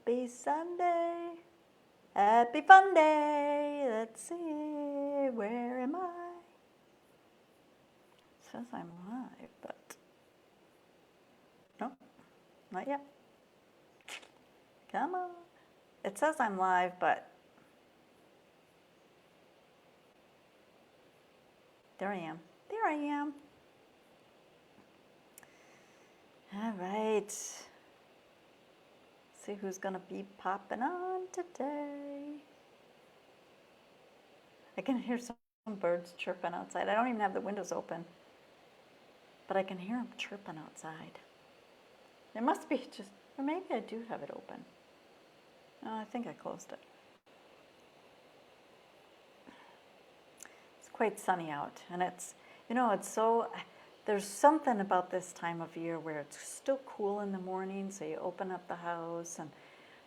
Happy Sunday. Happy fun day. Let's see. Where am I? It says I'm live, but no, not yet. Come on. It says I'm live, but there I am. There I am. All right. See who's going to be popping on today. I can hear some birds chirping outside. I don't even have the windows open, but I can hear them chirping outside. It must be just, or maybe I do have it open. No, I think I closed it. It's quite sunny out, and it's, it's so, there's something about this time of year where it's still cool in the morning, so you open up the house, and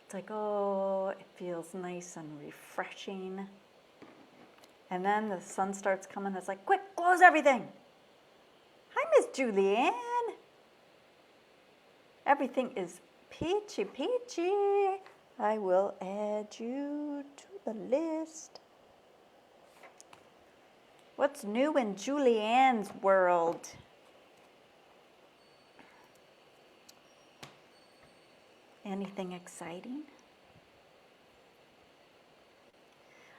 it's like, oh, it feels nice and refreshing. And then the sun starts coming, it's like, quick, close everything. Hi, Miss Julianne. Everything is peachy peachy. I will add you to the list. What's new in Julianne's world? Anything exciting?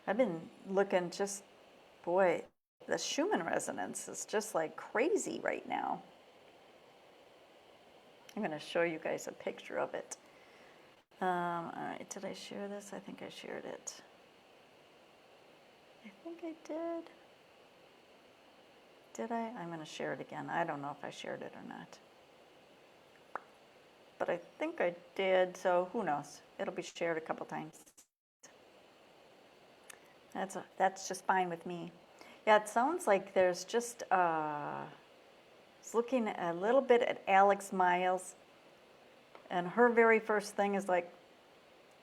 I've been looking boy, the Schumann resonance is just like crazy right now. I'm going to show you guys a picture of it. All right, did I share this? I think I shared it. I think I did. Did I? I'm going to share it again. I don't know if I shared it or not. But I think I did, so who knows? It'll be shared a couple times. That's just fine with me. Yeah, it sounds like there's just, I was looking a little bit at Alex Miles, and her very first thing is like,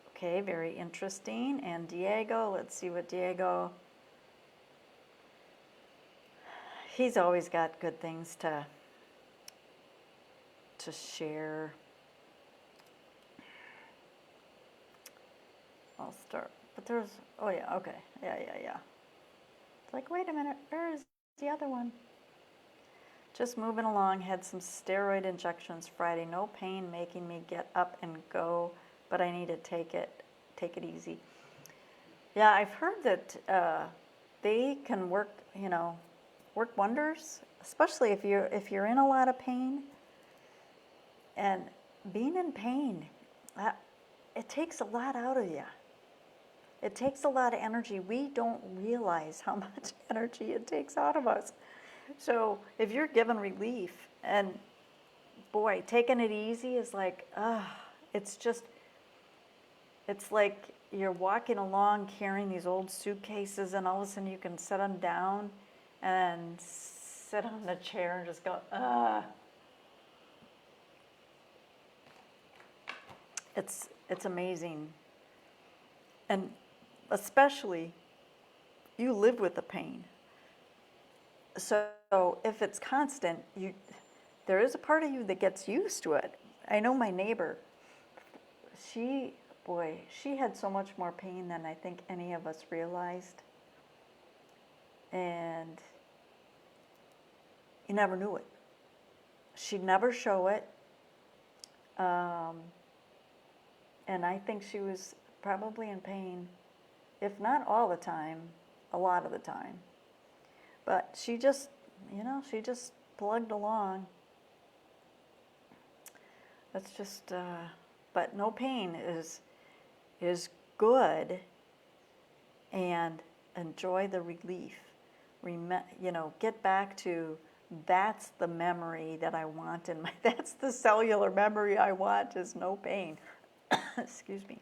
okay, very interesting. And Diego, let's see what Diego, he's always got good things to share. I'll start, but there's, oh yeah, okay, yeah. It's like, wait a minute, where is the other one? Just moving along, had some steroid injections Friday, no pain, making me get up and go, but I need to take it easy. Yeah, I've heard that they can work wonders, especially if you're in a lot of pain. And being in pain, it takes a lot out of you. It takes a lot of energy. We don't realize how much energy it takes out of us. So if you're given relief, and boy, taking it easy is like, it's like you're walking along carrying these old suitcases, and all of a sudden you can set them down and sit on the chair and just go, It's amazing. And especially, you live with the pain. So if it's constant, there is a part of you that gets used to it. I know my neighbor, she had so much more pain than I think any of us realized. And you never knew it. She'd never show it. And I think she was probably in pain, if not all the time, a lot of the time. But she just plugged along. That's just, but no pain is good, and enjoy the relief. Get back to, that's the memory that I want that's the cellular memory I want, is no pain. Excuse me.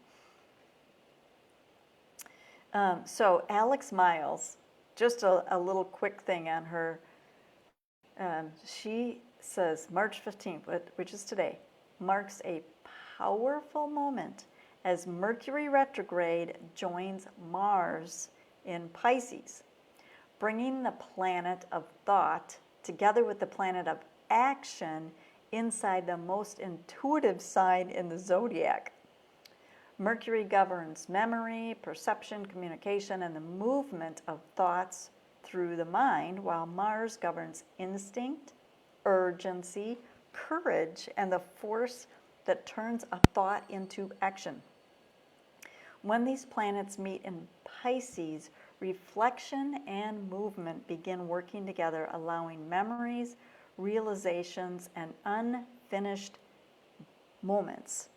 So Alex Miles, just a little quick thing on her. She says March 15th, which is today, marks a powerful moment as Mercury retrograde joins Mars in Pisces, bringing the planet of thought together with the planet of action inside the most intuitive sign in the zodiac. Mercury governs memory, perception, communication, and the movement of thoughts through the mind, while Mars governs instinct, urgency, courage, and the force that turns a thought into action. When these planets meet in Pisces, reflection and movement begin working together, allowing memories, realizations, and unfinished moments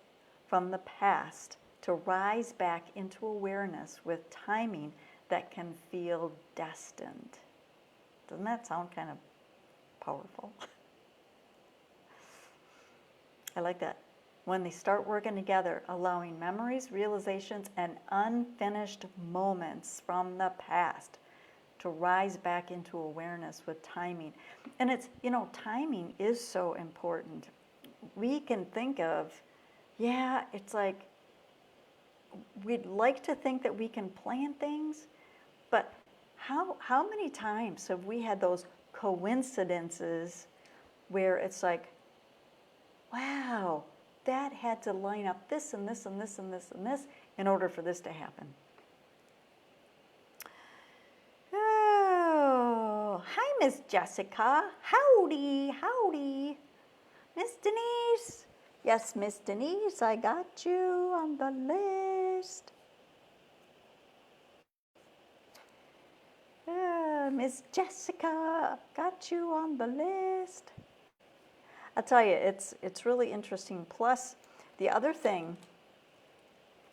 from the past to rise back into awareness with timing that can feel destined. Doesn't that sound kind of powerful? I like that. When they start working together, allowing memories, realizations, and unfinished moments from the past to rise back into awareness with timing. And it's, timing is so important. We can think of, it's like, we'd like to think that we can plan things, but how many times have we had those coincidences where it's like, wow, that had to line up this and this and this and this and this in order for this to happen. Oh, hi, Miss Jessica. Howdy, howdy. Miss Denise. Yes, Miss Denise, I got you on the list. Miss Jessica, got you on the list. I'll tell you, it's really interesting. Plus, the other thing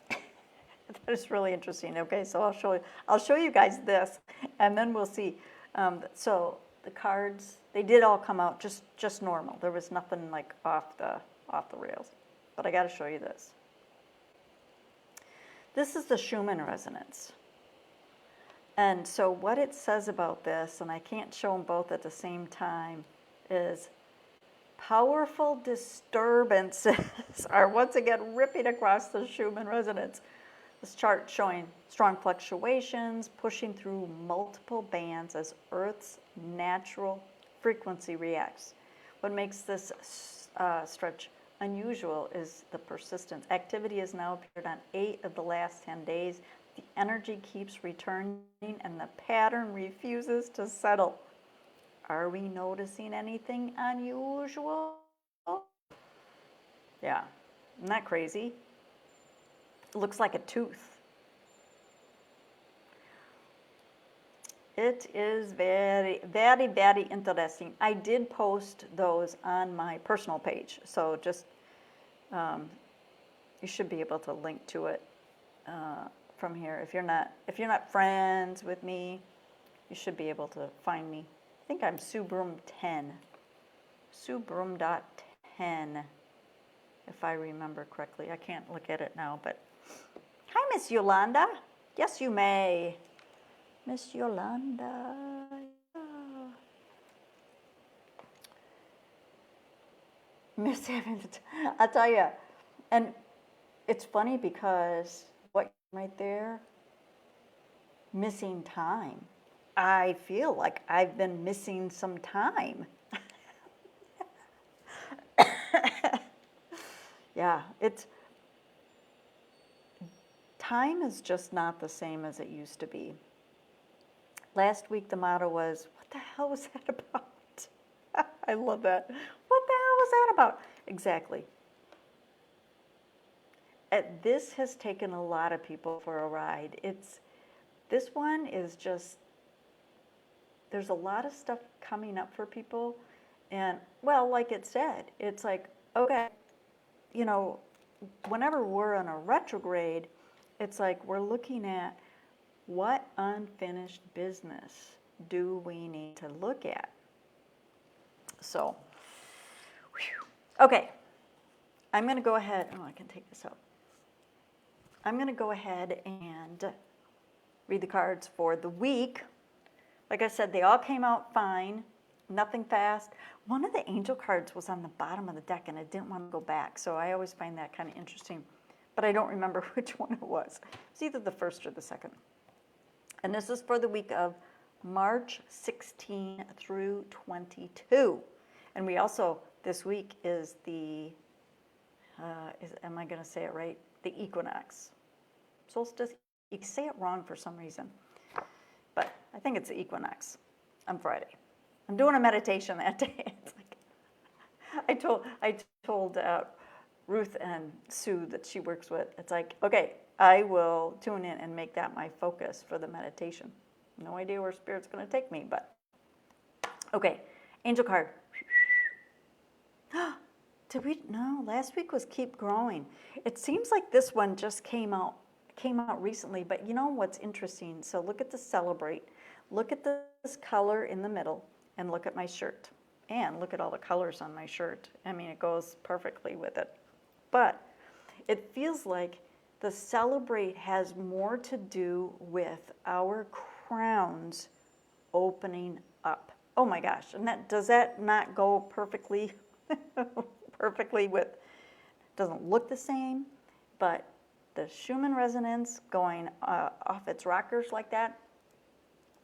that is really interesting. Okay, so I'll show you guys this, and then we'll see. So the cards, they did all come out just normal. There was nothing like off the rails. But I got to show you this. This is the Schumann resonance. And so what it says about this, and I can't show them both at the same time, is powerful disturbances are once again ripping across the Schumann resonance. This chart showing strong fluctuations, pushing through multiple bands as Earth's natural frequency reacts. What makes this stretch unusual is the persistence. Activity has now appeared on 8 of the last 10 days. The energy keeps returning and the pattern refuses to settle. Are we noticing anything unusual? Yeah, isn't that crazy? It looks like a tooth. It is very, very, very interesting. I did post those on my personal page, so just you should be able to link to it from here. If you're not friends with me, you should be able to find me. I think I'm Sue Broome 10, SueBroome.10, if I remember correctly. I can't look at it now, but hi, Miss Yolanda. Yes, you may. Miss Yolanda. Miss Evans, I'll tell you, and it's funny because what right there, missing time. I feel like I've been missing some time. Yeah, time is just not the same as it used to be. Last week the motto was, what the hell was that about? I love that. What the hell was that about? Exactly. This has taken a lot of people for a ride. This one is just, there's a lot of stuff coming up for people. And, well, like it said, it's like, okay, whenever we're in a retrograde, it's like we're looking at what unfinished business do we need to look at. So, okay, I'm going to go ahead. Oh, I can take this out. I'm going to go ahead and read the cards for the week. Like I said, they all came out fine, nothing fast. One of the angel cards was on the bottom of the deck, and I didn't want to go back, so I always find that kind of interesting. But I don't remember which one it was. It's either the first or the second. And this is for the week of March 16 through 22. And we also, this week is the, am I going to say it right? the equinox. Solstice, you say it wrong for some reason, but I think it's the equinox on Friday. I'm doing a meditation that day. It's like, I told Ruth and Sue that she works with, it's like, okay, I will tune in and make that my focus for the meditation. No idea where Spirit's going to take me, but okay. Angel card. Did we? No, last week was keep growing. It seems like this one just came out recently, but you know what's interesting? So look at the celebrate. Look at this color in the middle and look at my shirt. And look at all the colors on my shirt. I mean, it goes perfectly with it. But it feels like the celebrate has more to do with our crowns opening up. Oh my gosh, and does that not go perfectly perfectly with, doesn't look the same, but the Schumann resonance going off its rockers like that,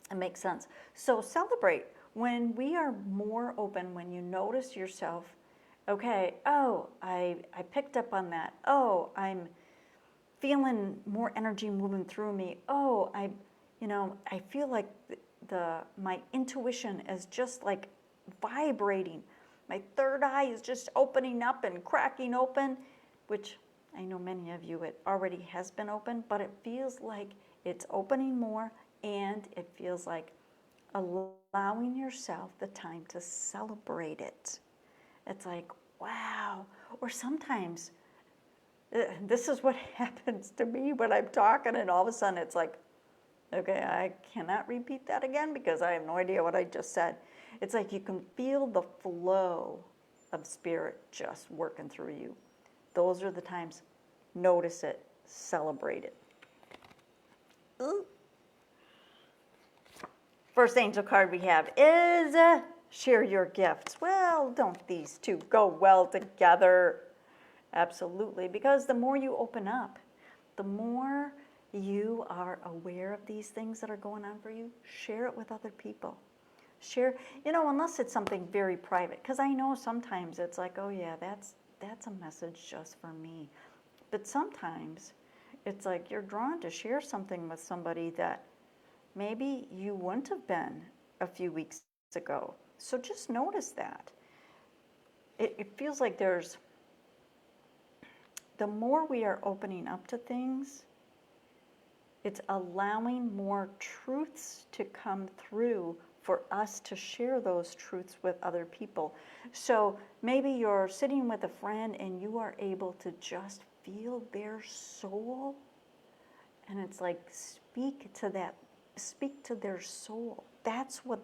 it makes sense. So celebrate. When we are more open, when you notice yourself, okay, oh, I picked up on that. Oh, I'm feeling more energy moving through me. Oh, I feel like my intuition is just like vibrating. My third eye is just opening up and cracking open, which I know many of you, it already has been open, but it feels like it's opening more, and it feels like allowing yourself the time to celebrate it. It's like, wow. Or sometimes, this is what happens to me when I'm talking, and all of a sudden it's like, okay, I cannot repeat that again because I have no idea what I just said. It's like you can feel the flow of Spirit just working through you. Those are the times. Notice it, celebrate it. Ooh. First angel card we have is share your gifts. Well, don't these two go well together? Absolutely, because the more you open up, the more you are aware of these things that are going on for you, share it with other people. Share, unless it's something very private, because I know sometimes it's like, oh yeah, that's a message just for me. But sometimes it's like you're drawn to share something with somebody that maybe you wouldn't have been a few weeks ago. So just notice that. It feels like the more we are opening up to things, it's allowing more truths to come through for us to share those truths with other people. So maybe you're sitting with a friend and you are able to just feel their soul, and it's like speak to their soul. That's what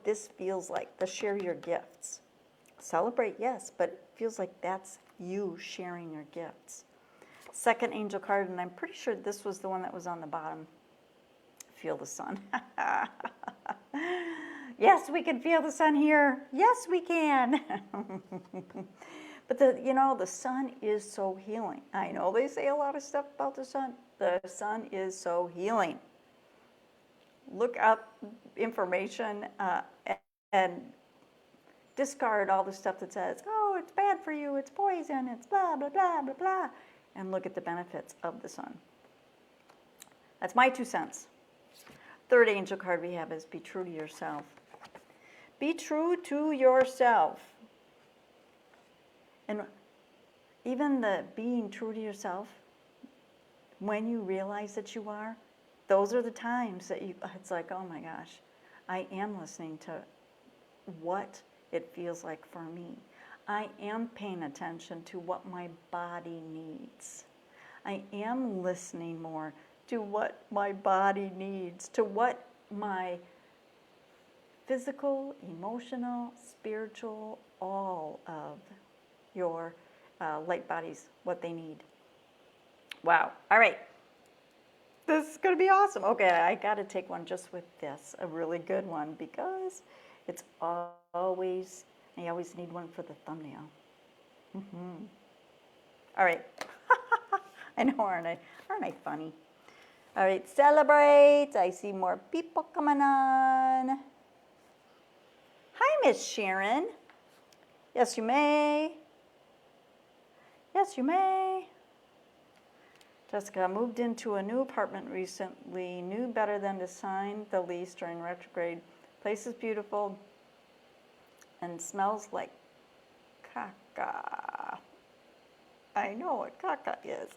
this feels like, to share your gifts. Celebrate, yes, but it feels like that's you sharing your gifts. Second angel card, and I'm pretty sure this was the one that was on the bottom. Feel the sun. Yes, we can feel the sun here. Yes, we can. But the sun is so healing. I know they say a lot of stuff about the sun. The sun is so healing. Look up information and discard all the stuff that says, oh, it's bad for you, it's poison, it's blah, blah, blah, blah, blah, and look at the benefits of the sun. That's my 2 cents. Third angel card we have is be true to yourself. Be true to yourself. And even the being true to yourself, when you realize that you are, those are the times that it's like, oh my gosh, I am listening to what it feels like for me. I am paying attention to what my body needs. I am listening more to what my body needs, to what my physical, emotional, spiritual, all of your light bodies, what they need. Wow. All right. This is going to be awesome. Okay, I got to take one just with this, a really good one, because it's I always need one for the thumbnail. Mm-hmm. All right. I know, aren't I funny? All right, celebrate. I see more people coming on. Hi, Miss Sharon. Yes, you may. Yes, you may. Jessica, moved into a new apartment recently, knew better than to sign the lease during retrograde. Place is beautiful and smells like caca. I know what caca is.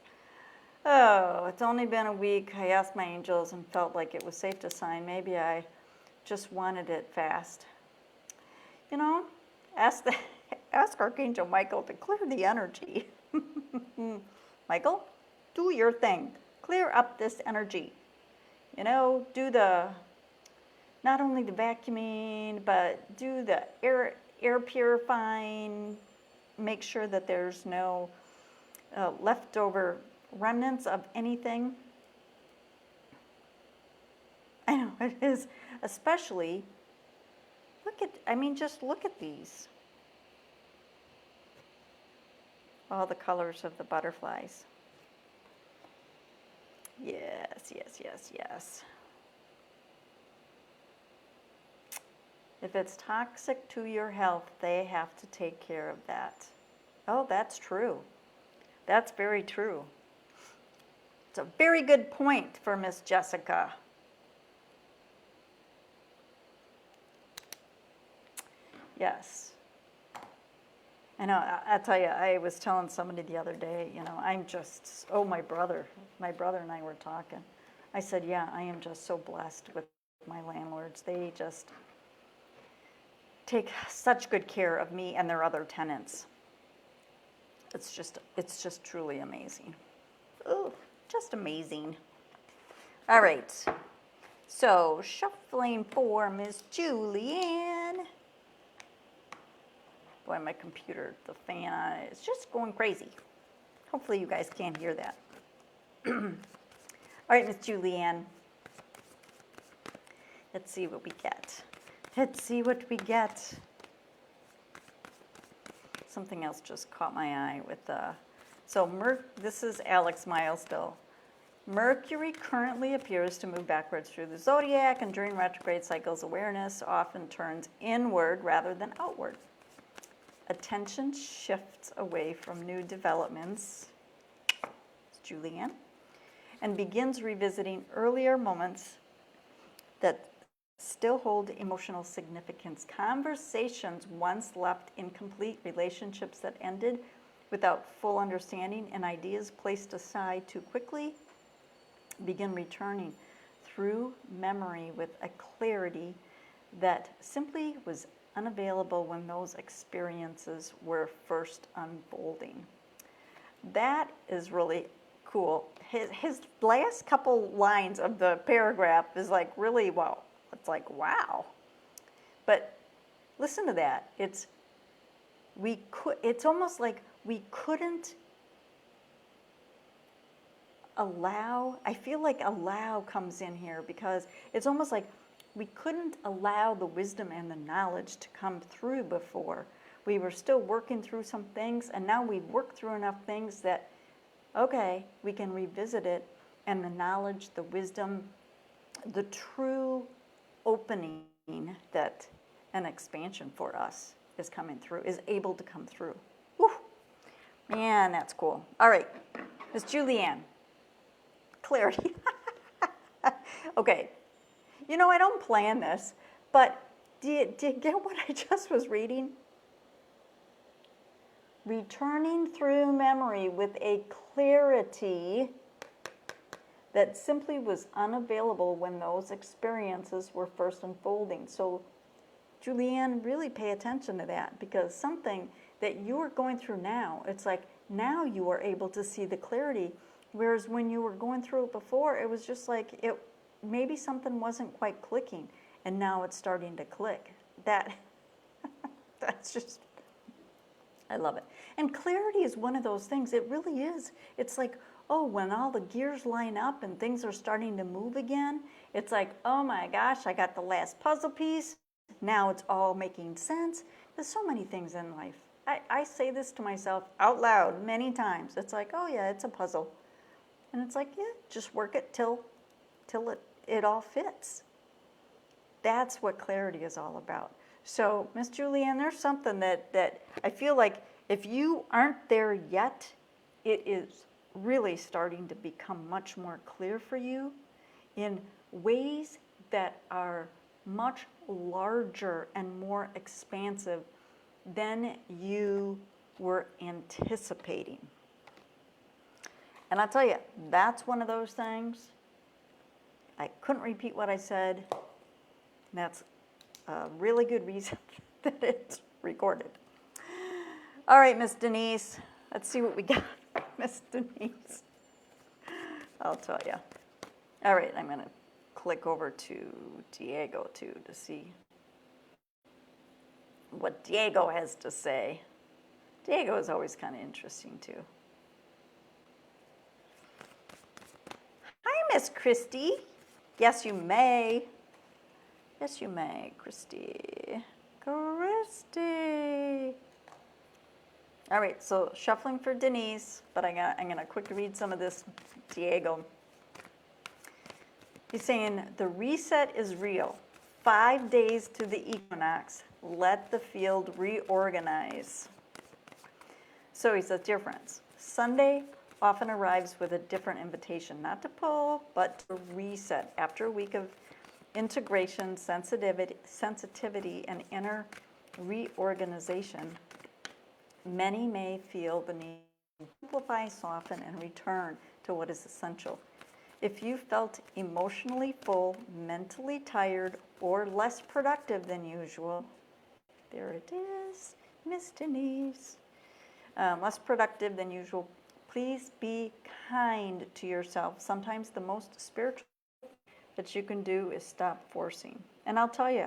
Oh, it's only been a week. I asked my angels and felt like it was safe to sign. Maybe I just wanted it fast. You know, ask Archangel Michael to clear the energy. Michael, do your thing. Clear up this energy. You know, do not only the vacuuming, but do the air purifying. Make sure that there's no leftover remnants of anything. I know it is, especially, just look at these. All the colors of the butterflies. Yes, yes, yes, yes. If it's toxic to your health, they have to take care of that. Oh, that's true. That's very true. It's a very good point for Miss Jessica. Yes. I know, I'll tell you, I was telling somebody the other day, my brother and I were talking. I said, yeah, I am just so blessed with my landlords. They just take such good care of me and their other tenants. It's just truly amazing. Oh, just amazing. All right. So, shuffling for Miss Julianne. Boy, my computer, the fan is just going crazy. Hopefully you guys can't hear that. All right, Miss Julianne. Let's see what we get. Let's see what we get. Something else just caught my eye with this is Alex Milestill. Mercury currently appears to move backwards through the zodiac, and during retrograde cycles, awareness often turns inward rather than outward. Attention shifts away from new developments, Julianne, and begins revisiting earlier moments that still hold emotional significance. Conversations once left incomplete, relationships that ended without full understanding, and ideas placed aside too quickly begin returning through memory with a clarity that simply was unavailable when those experiences were first unfolding. That is really cool. His last couple lines of the paragraph is like really, wow. It's like, wow. But listen to that. It's almost like we couldn't allow, I feel like allow comes in here because it's almost like we couldn't allow the wisdom and the knowledge to come through before. We were still working through some things, and now we've worked through enough things that, okay, we can revisit it, and the knowledge, the wisdom, the true opening that an expansion for us is coming through, is able to come through. Whew. Man, that's cool. All right, Miss Julianne, clarity. Okay. You know, I don't plan this, but do you get what I just was reading? Returning through memory with a clarity that simply was unavailable when those experiences were first unfolding. So, Julianne, really pay attention to that, because something that you are going through now, it's like now you are able to see the clarity, whereas when you were going through it before, it was just like maybe something wasn't quite clicking, and now it's starting to click. That's just, I love it. And clarity is one of those things. It really is. It's like, oh, when all the gears line up and things are starting to move again, it's like, oh my gosh, I got the last puzzle piece. Now it's all making sense. There's so many things in life. I say this to myself out loud many times. It's like, oh yeah, it's a puzzle. And it's like, yeah, just work it till it all fits. That's what clarity is all about. So, Miss Julianne, there's something that I feel like if you aren't there yet, it is really starting to become much more clear for you in ways that are much larger and more expansive than you were anticipating. And I'll tell you, that's one of those things. I couldn't repeat what I said. That's a really good reason that it's recorded. All right, Miss Denise, let's see what we got. Miss Denise, I'll tell you. All right, I'm going to click over to Diego too to see what Diego has to say. Diego is always kind of interesting too. Hi, Miss Christy. Yes, you may. Yes, you may, Christy. Christy. All right, so shuffling for Denise, but I'm gonna quickly read some of this Diego. He's saying the reset is real. 5 days to the equinox. Let the field reorganize. So he says difference. Sunday often arrives with a different invitation, not to pull, but to reset. After a week of integration, sensitivity, and inner reorganization, many may feel the need to simplify, soften, and return to what is essential. If you felt emotionally full, mentally tired, or less productive than usual, there it is, Miss Denise. Less productive than usual, please be kind to yourself. Sometimes the most spiritual that you can do is stop forcing. And I'll tell you,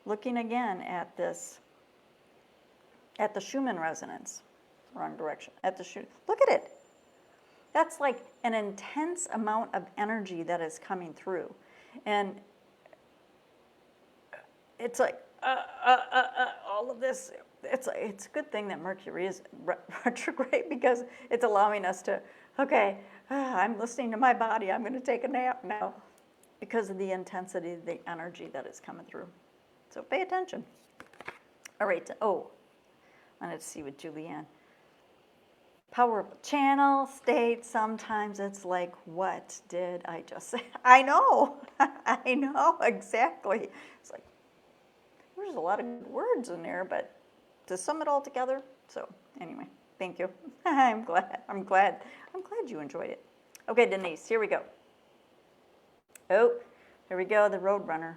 looking again at this, at the Schumann resonance, wrong direction, at the Schumann, look at it. That's like an intense amount of energy that is coming through. And it's like, all of this, it's a good thing that Mercury is retrograde because it's allowing us to, okay, I'm listening to my body, I'm going to take a nap now because of the intensity of the energy that is coming through. So pay attention. All right, I wanted to see with Julianne. Powerful channel, state, sometimes it's like, what did I just say? I know, I know, exactly. It's like, there's a lot of good words in there, but to sum it all together, so anyway, thank you. I'm glad you enjoyed it. Okay, Denise, here we go. Oh, there we go, the Roadrunner.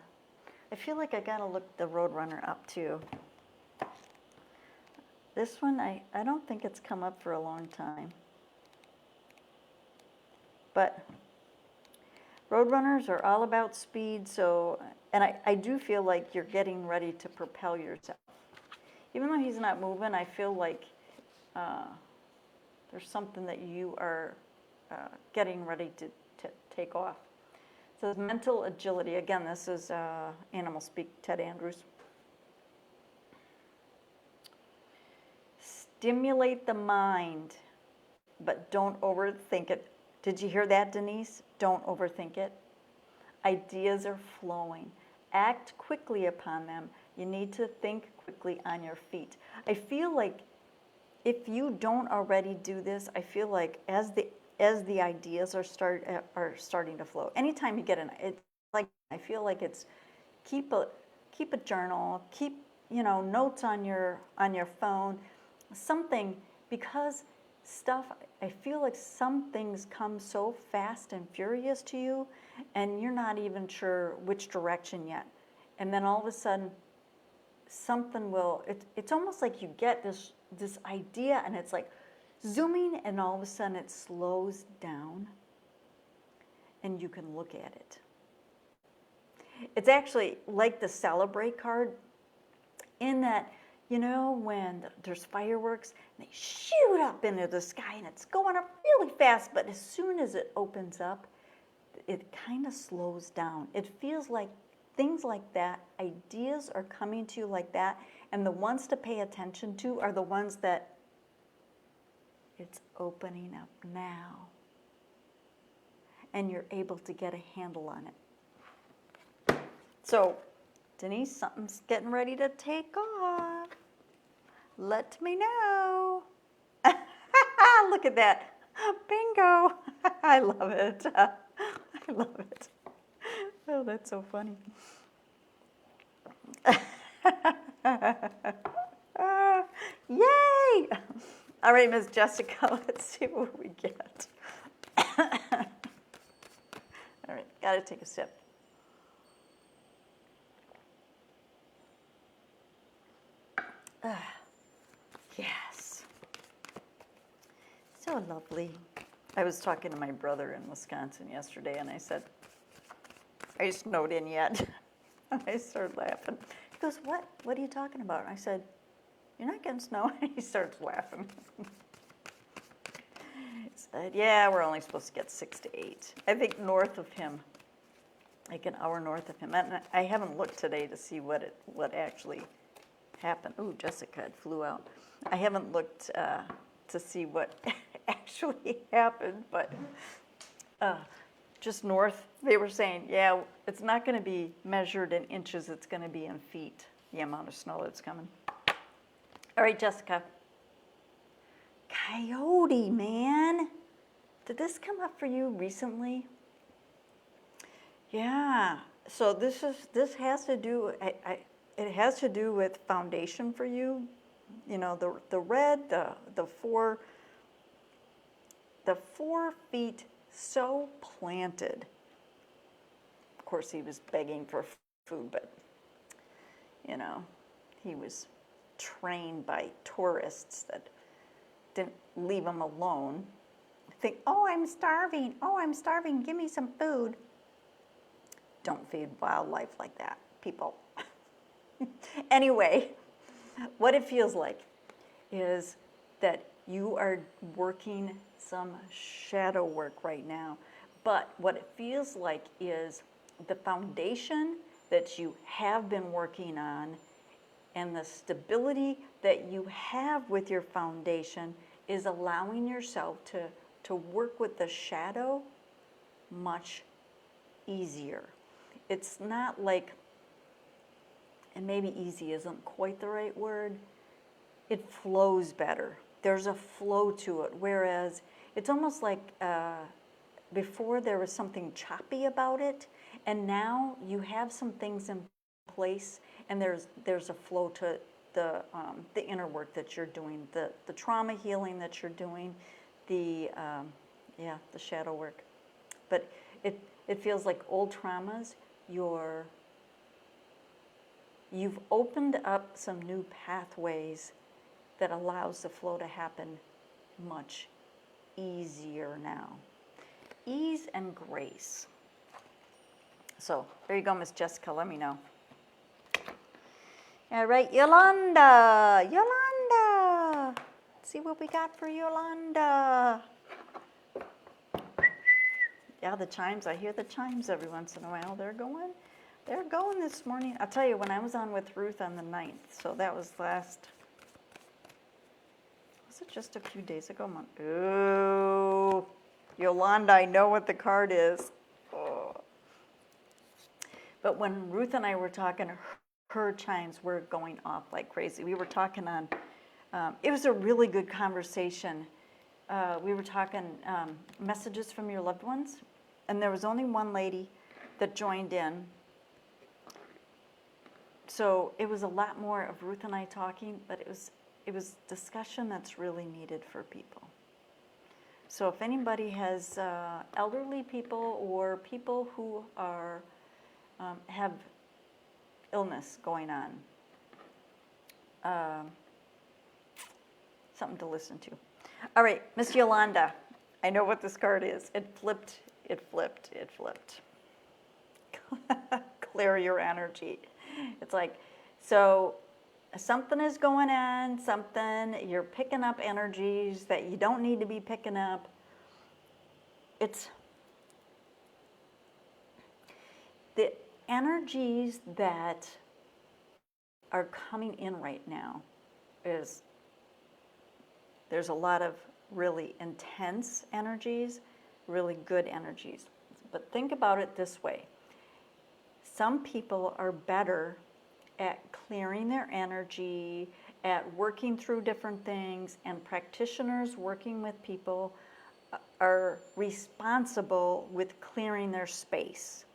I feel like I gotta look the Roadrunner up too. This one, I don't think it's come up for a long time. But Roadrunners are all about speed, so, and I do feel like you're getting ready to propel yourself. Even though he's not moving, I feel like there's something that you are getting ready to take off. So mental agility, again, this is Animal Speak, Ted Andrews. Stimulate the mind, but don't overthink it. Did you hear that, Denise? Don't overthink it. Ideas are flowing. Act quickly upon them. You need to think quickly on your feet. I feel like if you don't already do this, I feel like as the ideas are starting to flow. Anytime you get it's like, I feel like it's keep a journal, keep notes on your phone. Something, because stuff, I feel like some things come so fast and furious to you, and you're not even sure which direction yet. And then all of a sudden, something will, it's almost like you get this idea, and it's like zooming, and all of a sudden it slows down, and you can look at it. It's actually like the Celebrate card, in that, when there's fireworks, and they shoot up into the sky, and it's going up really fast, but as soon as it opens up, it kind of slows down. It feels like things like that, ideas are coming to you like that, and the ones to pay attention to are the ones that it's opening up now, and you're able to get a handle on it. So, Denise, something's getting ready to take off. Let me know. Look at that. Bingo. I love it. I love it. Oh, that's so funny. Yay! All right, Miss Jessica, let's see what we get. All right, got to take a sip. Yes. So lovely. I was talking to my brother in Wisconsin yesterday, and I said, "Are you snowed in yet?" And I started laughing. He goes, "What? What are you talking about?" And I said, "You're not getting snow." And he starts laughing. He said, "Yeah, we're only supposed to get 6 to 8. I think north of him, like an hour north of him." And I haven't looked today to see what actually happened. Ooh, Jessica, it flew out. I haven't looked to see what actually happened, but just north, they were saying, yeah, it's not going to be measured in inches, it's going to be in feet, the amount of snow that's coming. All right, Jessica. Coyote, man. Did this come up for you recently? Yeah. So this has to do, it has to do with foundation for you. You know, the red, the 4 feet so planted. Of course, he was begging for food, but, you know, he was trained by tourists that didn't leave him alone. Think, oh, I'm starving. Oh, I'm starving. Give me some food. Don't feed wildlife like that, people. Anyway, what it feels like is that you are working some shadow work right now. But what it feels like is the foundation that you have been working on and the stability that you have with your foundation is allowing yourself to work with the shadow much easier. It's not like, and maybe easy isn't quite the right word, it flows better. There's a flow to it, whereas it's almost like before there was something choppy about it, and now you have some things in place, and there's a flow to the inner work that you're doing, the trauma healing that you're doing, the shadow work. But it feels like old traumas, you've opened up some new pathways that allows the flow to happen much easier now. Ease and grace. So there you go, Miss Jessica, let me know. All right, Yolanda. Let's see what we got for Yolanda. Yeah, the chimes, I hear the chimes every once in a while. They're going this morning. I'll tell you, when I was on with Ruth on the 9th, so that was was it just a few days ago? Ooh, Yolanda, I know what the card is. Oh. But when Ruth and I were talking, her chimes were going off like crazy. We were talking on, it was a really good conversation. We were talking messages from your loved ones, and there was only one lady that joined in. So it was a lot more of Ruth and I talking, but it was discussion that's really needed for people. So if anybody has elderly people or people who are have illness going on, something to listen to. All right, Miss Yolanda, I know what this card is. It flipped. Clear your energy. It's like, so something is going on, you're picking up energies that you don't need to be picking up. It's the energies that are coming in right now there's a lot of really intense energies, really good energies. But think about it this way. Some people are better at clearing their energy, at working through different things, and practitioners working with people are responsible with clearing their space.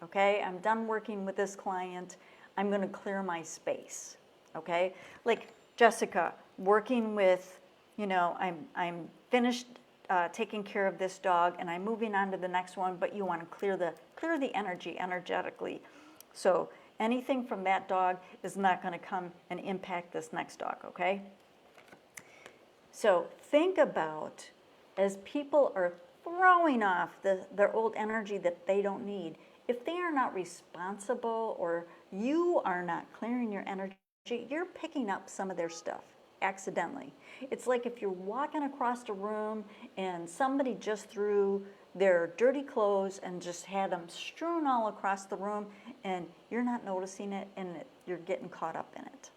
Okay, I'm done working with this client. I'm going to clear my space. Okay, like Jessica, working with, I'm finished taking care of this dog, and I'm moving on to the next one. But you want to clear the energy energetically. So anything from that dog is not going to come and impact this next dog. Okay. So think about, as people are throwing off their old energy that they don't need, if they are not responsible or you are not clearing your energy, you're picking up some of their stuff accidentally. It's like if you're walking across a room and somebody just threw their dirty clothes and just had them strewn all across the room, and you're not noticing it, and you're getting caught up in it.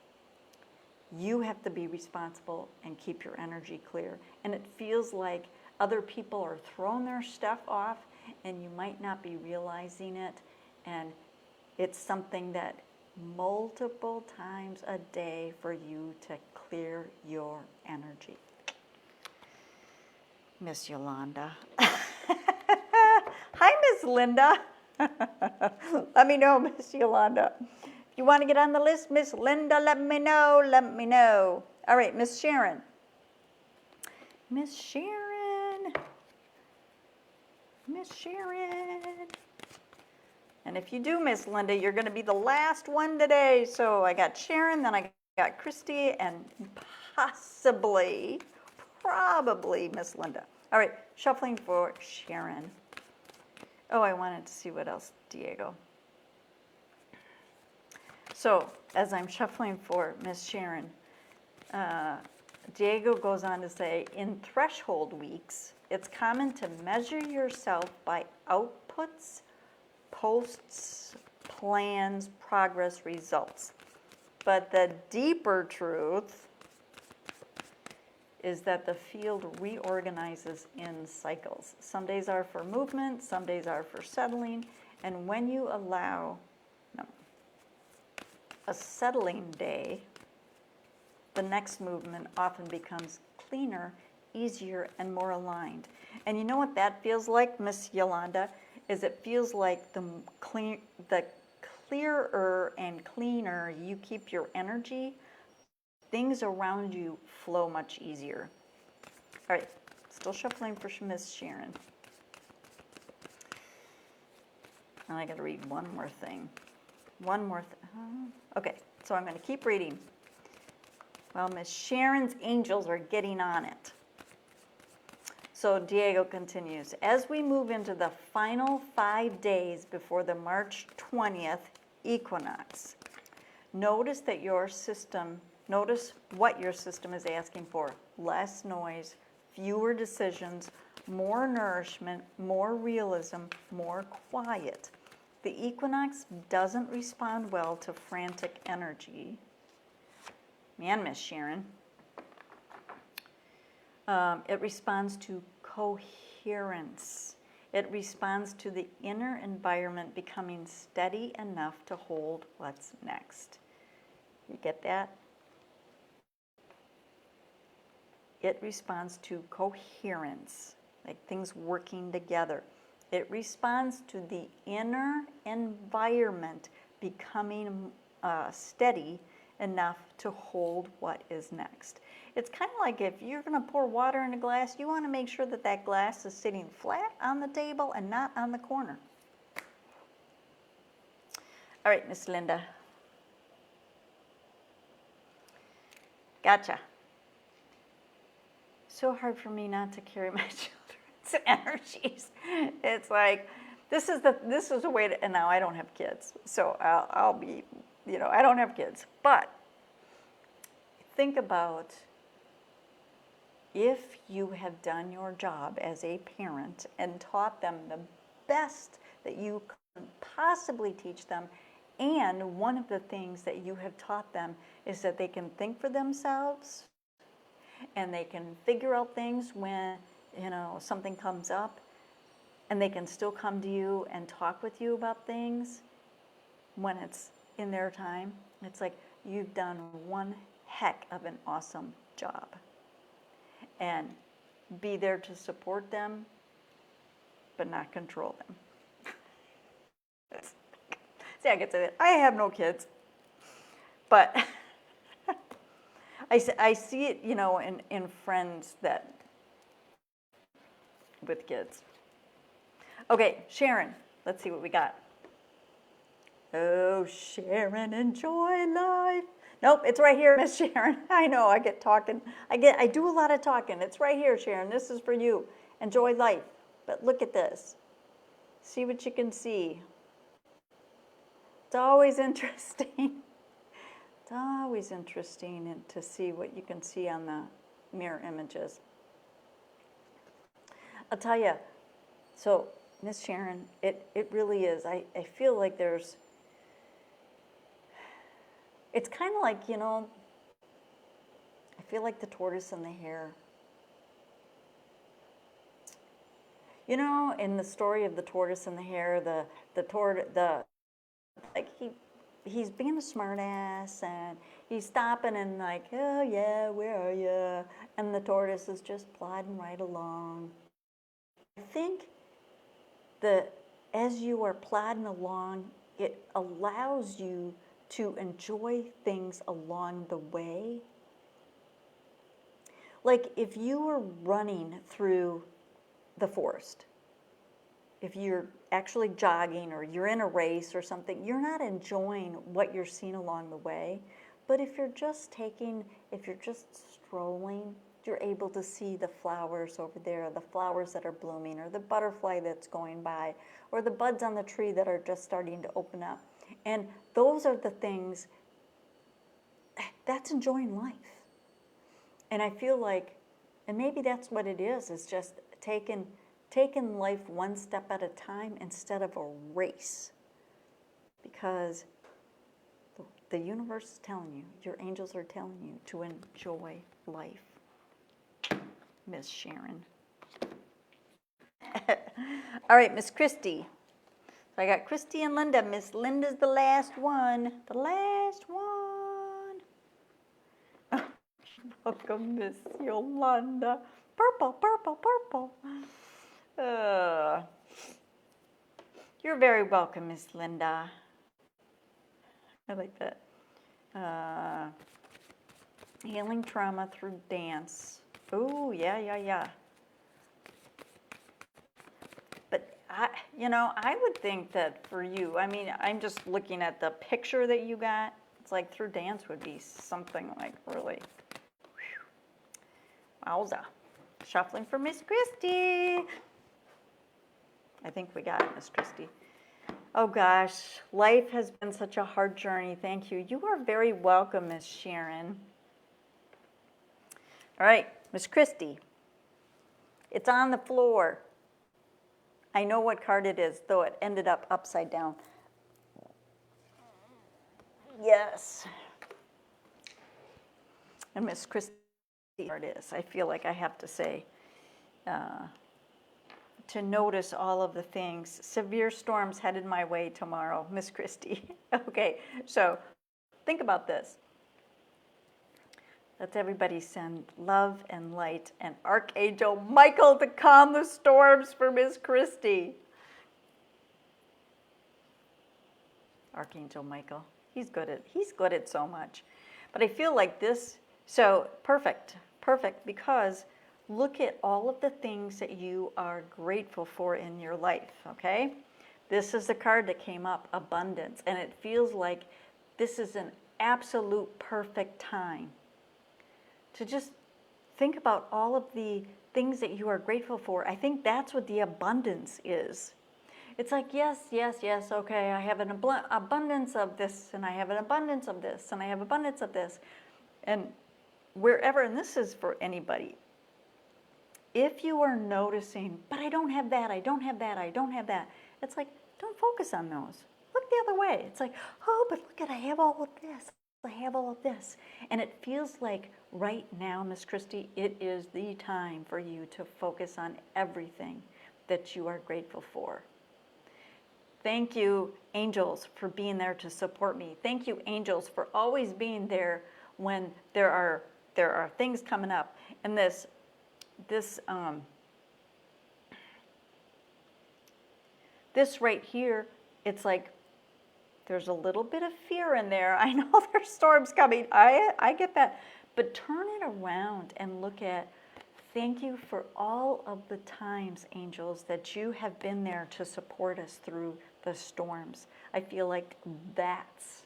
You have to be responsible and keep your energy clear. And it feels like other people are throwing their stuff off, and you might not be realizing it. And it's something that multiple times a day for you to clear your energy. Miss Yolanda. Hi, Miss Linda. Let me know, Miss Yolanda. You want to get on the list, Miss Linda? Let me know. Let me know. All right, Miss Sharon. Miss Sharon. Miss Sharon. And if you do, Miss Linda, you're going to be the last one today. So I got Sharon, then I got Christy, and probably Miss Linda. All right, shuffling for Sharon. Oh, I wanted to see what else, Diego. So, as I'm shuffling for Miss Sharon, Diego goes on to say, in threshold weeks, it's common to measure yourself by outputs, posts, plans, progress, results. But the deeper truth is that the field reorganizes in cycles. Some days are for movement, some days are for settling, and when you allow a settling day, the next movement often becomes cleaner, easier, and more aligned. And you know what that feels like, Miss Yolanda? Is it feels like the clearer and cleaner you keep your energy, things around you flow much easier. All right, still shuffling for Miss Sharon. And I got to read one more thing. Okay, so I'm going to keep reading. Well, Miss Sharon's angels are getting on it. So Diego continues, as we move into the final 5 days before the March 20th equinox, notice what your system is asking for. Less noise, fewer decisions, more nourishment, more realism, more quiet. The equinox doesn't respond well to frantic energy. Man, Miss Sharon. It responds to coherence. It responds to the inner environment becoming steady enough to hold what's next. You get that? It responds to coherence, like things working together. It responds to the inner environment becoming steady enough to hold what is next. It's kind of like if you're going to pour water in a glass, you want to make sure that that glass is sitting flat on the table and not on the corner. All right, Miss Linda. Gotcha. So hard for me not to carry my children's energies. It's like, this is a way to, and now I don't have kids, so I'll be, I don't have kids. But think about if you have done your job as a parent and taught them the best that you could possibly teach them, and one of the things that you have taught them is that they can think for themselves and they can figure out things when, something comes up, and they can still come to you and talk with you about things when it's in their time. It's like you've done one heck of an awesome job. And be there to support them, but not control them. See, I get to that. I have no kids, but I see it, you know, in friends that with kids. Okay, Sharon, let's see what we got. Oh, Sharon, enjoy life. Nope, it's right here, Miss Sharon. I know, I get talking. I do a lot of talking. It's right here, Sharon. This is for you. Enjoy life. But look at this. See what you can see. It's always interesting. It's always interesting to see what you can see on the mirror images. I'll tell you, so Miss Sharon, it really is. I feel like it's kind of like, you know, I feel like the tortoise and the hare. You know, in the story of the tortoise and the hare, like he's being a smartass and he's stopping and like, oh yeah, where are you? And the tortoise is just plodding right along. I think as you are plodding along, it allows you to enjoy things along the way. Like if you were running through the forest, if you're actually jogging or you're in a race or something, you're not enjoying what you're seeing along the way. But if you're just strolling, you're able to see the flowers over there, the flowers that are blooming, or the butterfly that's going by, or the buds on the tree that are just starting to open up. And those are the things, that's enjoying life. And I feel like, and maybe that's what it is just taking life one step at a time instead of a race. Because the universe is telling you, your angels are telling you to enjoy life. Miss Sharon. All right, Miss Christy. So I got Christy and Linda. Miss Linda's the last one. The last one. Welcome, Miss Yolanda. Purple, purple, purple. You're very welcome, Miss Linda. I like that. Healing trauma through dance. Oh, yeah. But I would think that for you, I mean, I'm just looking at the picture that you got. It's like through dance would be something like really, wowza. Shuffling for Miss Christy. I think we got it, Miss Christy. Oh gosh, life has been such a hard journey. Thank you. You are very welcome, Miss Sharon. All right, Miss Christy. It's on the floor. I know what card it is, though it ended up upside down. Yes. And Miss Christy, it is. I feel like I have to say, to notice all of the things. Severe storms headed my way tomorrow, Miss Christy. Okay, so think about this. Let's everybody send love and light and Archangel Michael to calm the storms for Miss Christy. Archangel Michael, he's good at so much. But I feel like this, so perfect, because look at all of the things that you are grateful for in your life, okay? This is the card that came up, abundance, and it feels like this is an absolute perfect time to just think about all of the things that you are grateful for. I think that's what the abundance is. It's like, yes, okay, I have an abundance of this, and I have an abundance of this, and I have abundance of this. And wherever, and this is for anybody, if you are noticing, but I don't have that, it's like, don't focus on those. Look the other way. It's like, oh, but look at, I have all of this. And it feels like right now, Miss Christy, it is the time for you to focus on everything that you are grateful for. Thank you, angels, for being there to support me. Thank you, angels, for always being there when there are things coming up. And this this, this right here, it's like there's a little bit of fear in there. I know there's storms coming. I get that. But turn it around and look at, thank you for all of the times, angels, that you have been there to support us through the storms. I feel like that's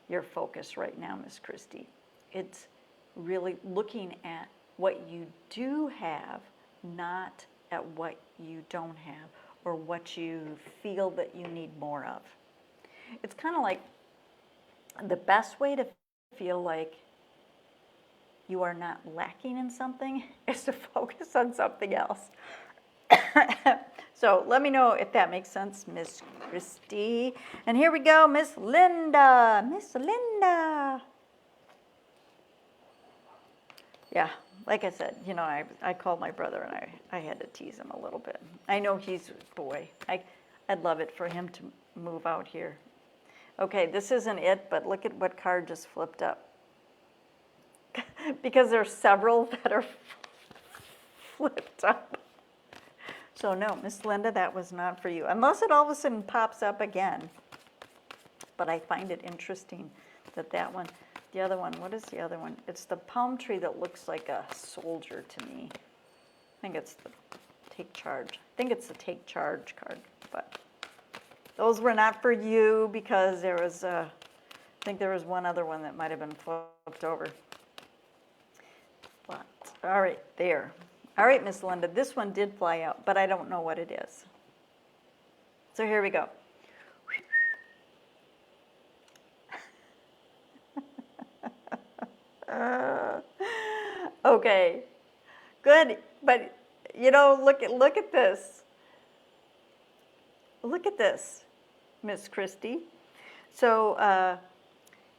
your focus right now, Miss Christie. It's really looking at what you do have, not at what you don't have or what you feel that you need more of. It's kind of like the best way to feel like you are not lacking in something is to focus on something else. So let me know if that makes sense, Miss Christie. And here we go, Miss Linda. Miss Linda. Yeah, like I said, you know, I called my brother and I had to tease him a little bit. I know he's a boy. I'd love it for him to move out here. Okay, this isn't it, but look at what card just flipped up. Because there's several that are flipped up. So no, Miss Linda, that was not for you. Unless it all of a sudden pops up again. But I find it interesting that that one, the other one, what is the other one? It's the palm tree that looks like a soldier to me. I think it's the take charge. I think it's the take charge card, but those were not for you because there was, I think there was one other one that might have been flipped over. But, all right, there. All right, Miss Linda, this one did fly out, but I don't know what it is. So here we go. Okay, good, but you know, look at this. Look at this, Miss Christie. So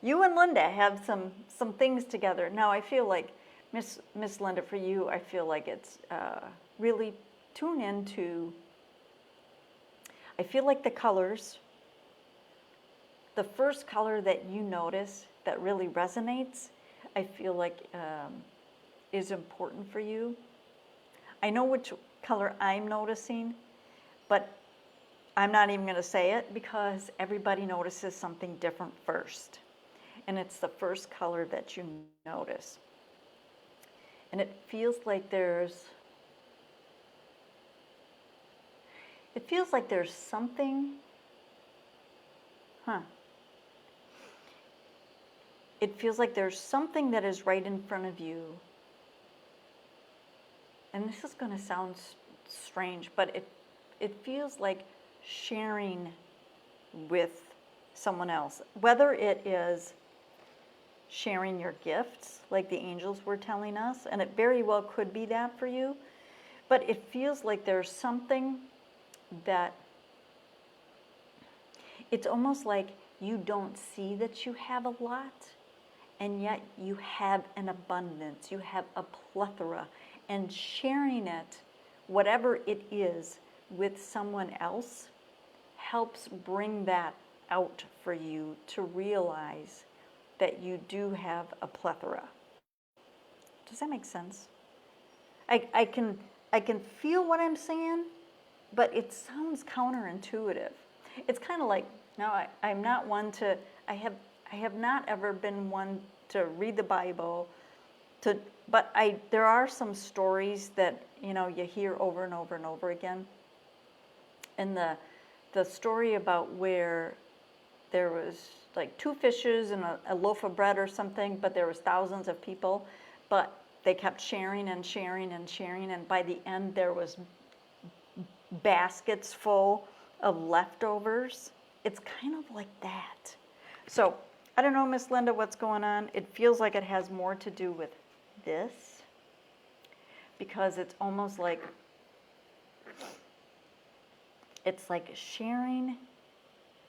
you and Linda have some things together. Now I feel like Miss Linda, for you, I feel like it's really tune into. I feel like the colors. The first color that you notice that really resonates, I feel like is important for you. I know which color I'm noticing, but I'm not even going to say it because everybody notices something different first. And it's the first color that you notice. And it feels like there's something, It feels like there's something that is right in front of you. And this is going to sound strange, but it feels like sharing with someone else. Whether it is sharing your gifts, like the angels were telling us, and it very well could be that for you, but it feels like there's something that, it's almost like you don't see that you have a lot, and yet you have an abundance, you have a plethora, and sharing it, whatever it is, with someone else helps bring that out for you to realize that you do have a plethora. Does that make sense? I can feel what I'm saying, but it sounds counterintuitive. It's kind of like, no, I'm not one to, I have not ever been one to read the Bible, but there are some stories that, you know, you hear over and over and over again. And the story about where there was like 2 fishes and a loaf of bread or something, but there was thousands of people, but they kept sharing and sharing and sharing, and by the end there was baskets full of leftovers. It's kind of like that. So I don't know, Miss Linda, what's going on. It feels like it has more to do with this, because it's almost like, it's like sharing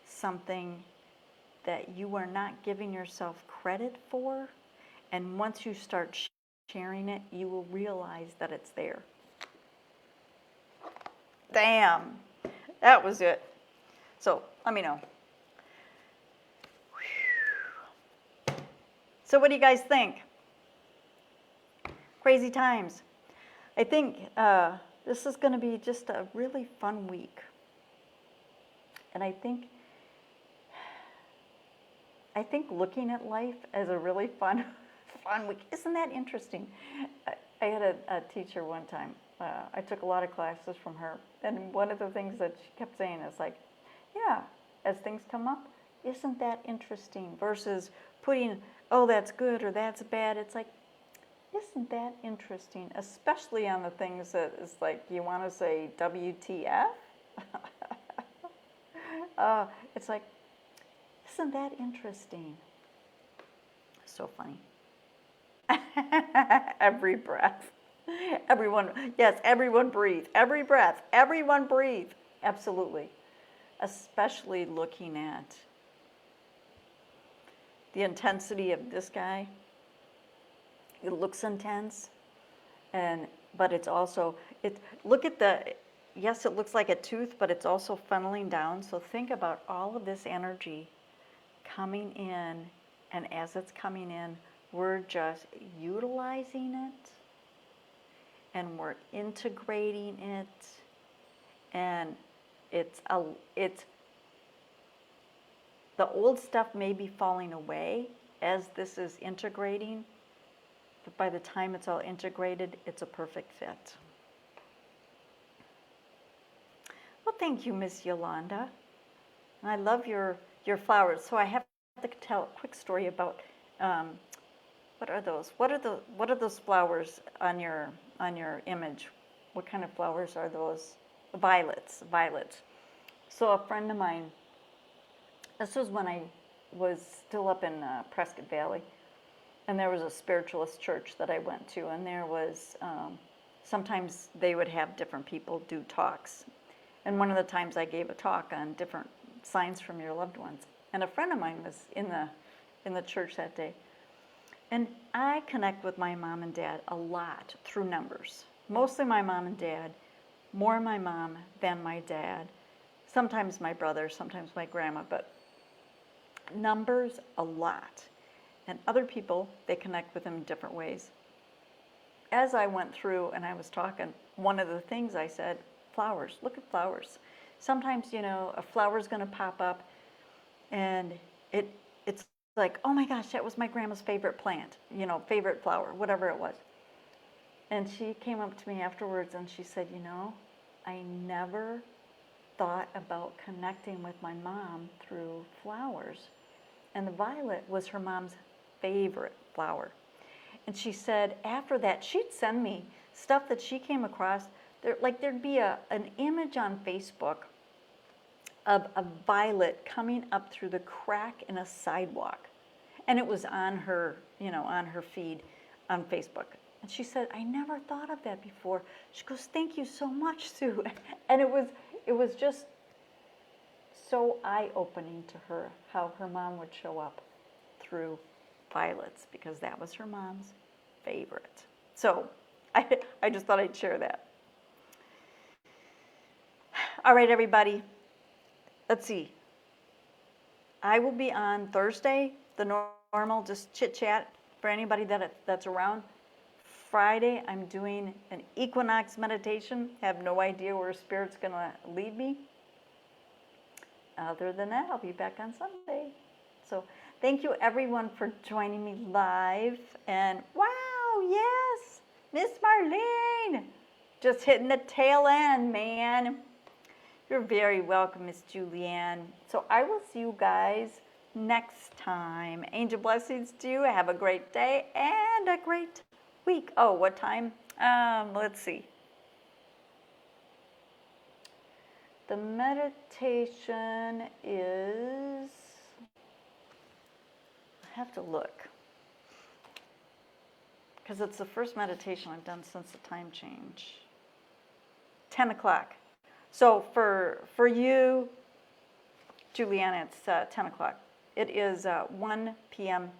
something that you are not giving yourself credit for, and once you start sharing it, you will realize that it's there. Damn, that was it. So let me know. So what do you guys think? Crazy times. I think this is going to be just a really fun week. And I think looking at life as a really fun week, isn't that interesting? I had a teacher one time. I took a lot of classes from her, and one of the things that she kept saying is like, yeah, as things come up, isn't that interesting? Versus putting, oh, that's good or that's bad. It's like, isn't that interesting? Especially on the things that is like, you want to say WTF? It's like, isn't that interesting? So funny. Every breath. Everyone, yes, everyone breathe. Every breath, everyone breathe. Absolutely. Especially looking at the intensity of this guy. It looks intense, but it's also, look at yes, it looks like a tooth, but it's also funneling down. So think about all of this energy coming in, and as it's coming in, we're just utilizing it, and we're integrating it, and it's the old stuff may be falling away as this is integrating, but by the time it's all integrated, it's a perfect fit. Well, thank you, Miss Yolanda. And I love your flowers. So I have to tell a quick story about what are those? What are those flowers on your image? What kind of flowers are those? Violets. So a friend of mine, this was when I was still up in Prescott Valley, and there was a spiritualist church that I went to, and there was, sometimes they would have different people do talks. And one of the times I gave a talk on different signs from your loved ones. And a friend of mine was in the church that day. And I connect with my mom and dad a lot through numbers. Mostly my mom and dad, more my mom than my dad. Sometimes my brother, sometimes my grandma, but numbers a lot. And other people, they connect with them in different ways. As I went through and I was talking, one of the things I said, flowers, look at flowers. Sometimes, a flower's going to pop up and it's like, oh my gosh, that was my grandma's favorite plant, favorite flower, whatever it was. And she came up to me afterwards and she said, I never thought about connecting with my mom through flowers. And the violet was her mom's favorite flower. And she said after that, she'd send me stuff that she came across. There'd be an image on Facebook of a violet coming up through the crack in a sidewalk. And it was on her, on her feed on Facebook. And she said, I never thought of that before. She goes, thank you so much, Sue. And it was just so eye-opening to her how her mom would show up through violets, because that was her mom's favorite. So I just thought I'd share that. All right, everybody. Let's see. I will be on Thursday, the normal, just chit-chat for anybody that's around. Friday, I'm doing an equinox meditation. Have no idea where Spirit's going to lead me. Other than that, I'll be back on Sunday. So thank you, everyone, for joining me live. And wow, yes, Miss Marlene, just hitting the tail end, man. You're very welcome, Miss Julianne. So I will see you guys next time. Angel blessings to you. Have a great day and a great week. Oh, what time? Let's see. The meditation is, I have to look, because it's the first meditation I've done since the time change. 10 o'clock. So for you, Juliana, it's 10 o'clock. It is 1 p.m.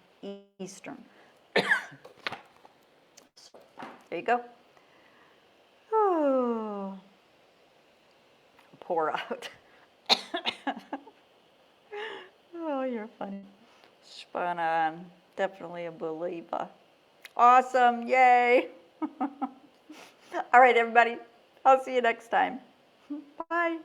Eastern. So, there you go. Oh, pour out. Oh, you're funny. Spun on. Definitely a believer. Awesome. Yay. All right, everybody. I'll see you next time. Bye.